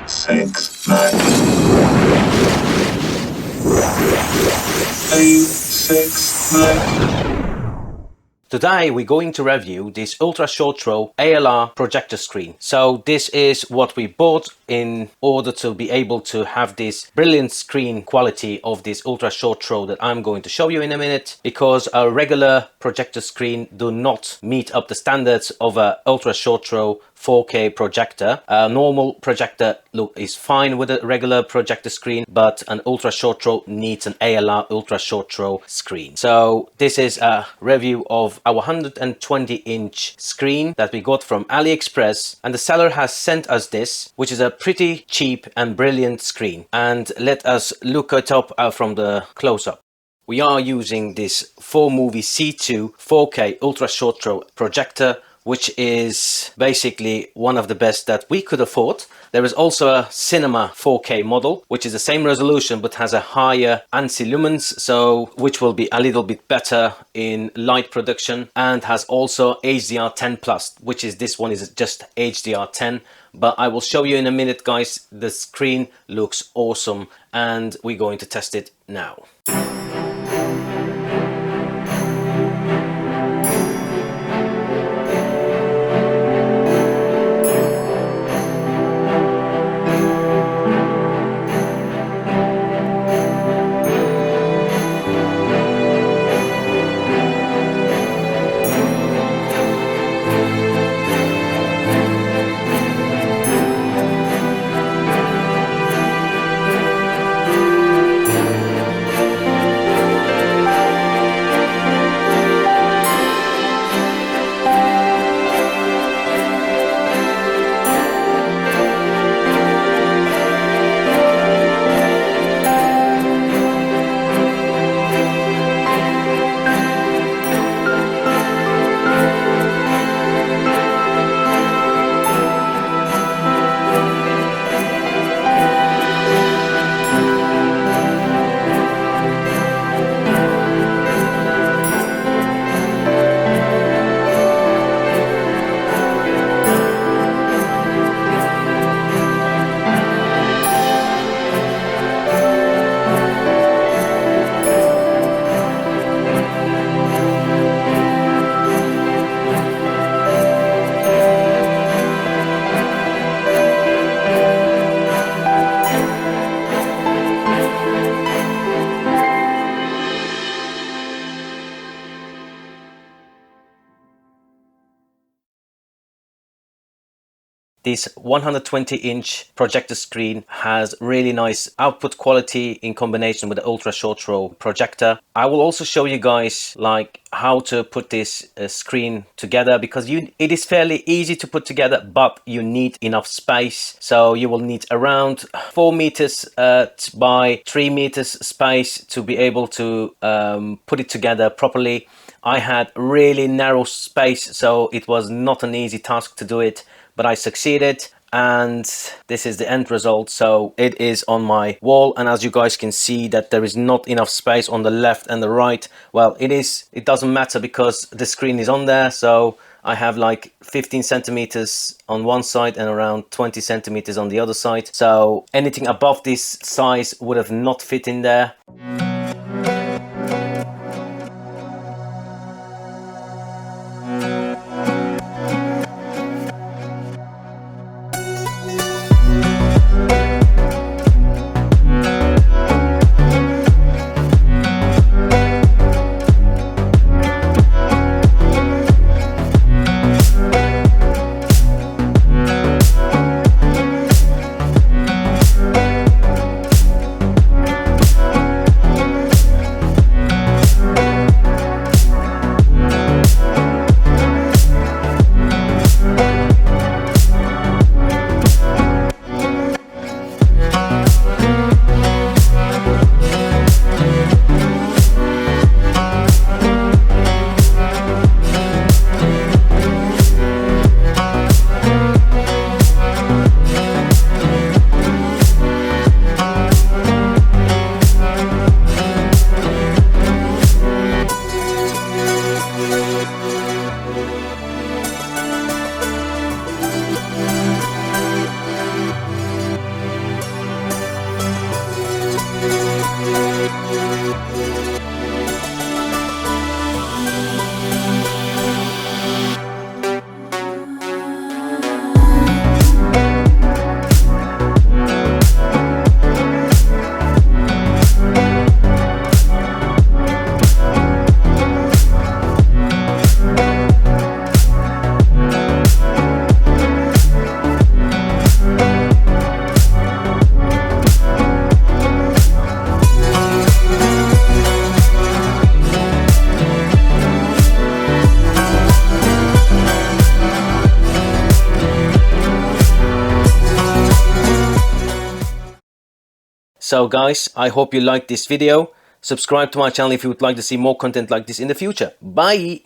6, 9. 8, 6, 9. Today we're going to review this ultra short throw ALR projector screen. So this is what we bought in order to be able to have this brilliant screen quality of this ultra short throw that I'm going to show you in a minute, because a regular projector screen do not meet up the standards of a ultra short throw 4K projector. A normal projector look is fine with a regular projector screen, but an ultra short throw needs an ALR ultra short throw screen. So this is a review of our 120-inch screen that we got from AliExpress, and the seller has sent us this, which is a pretty cheap and brilliant screen. And let us look it up from the close-up. We are using this 4Movie C2 4K ultra short throw projector, which is basically one of the best that we could afford. There is also a Cinema 4K model, which is the same resolution but has a higher ANSI lumens, so which will be a little bit better in light production, and has also HDR10 plus, which is this one is just HDR10. But I will show you in a minute, guys. The screen looks awesome and we're going to test it now. This 120-inch projector screen has really nice output quality in combination with the ultra short throw projector. I will also show you guys like how to put this screen together, because it is fairly easy to put together, but you need enough space. So you will need around 4 meters by 3 meters space to be able to put it together properly. I had really narrow space, so it was not an easy task to do it, but I succeeded, and this is the end result. So it is on my wall, and as you guys can see that there is not enough space on the left and the right. Well, it doesn't matter because the screen is on there. So I have like 15 centimeters on one side and around 20 centimeters on the other side. So anything above this size would have not fit in there. So guys, I hope you liked this video. Subscribe to my channel if you would like to see more content like this in the future. Bye!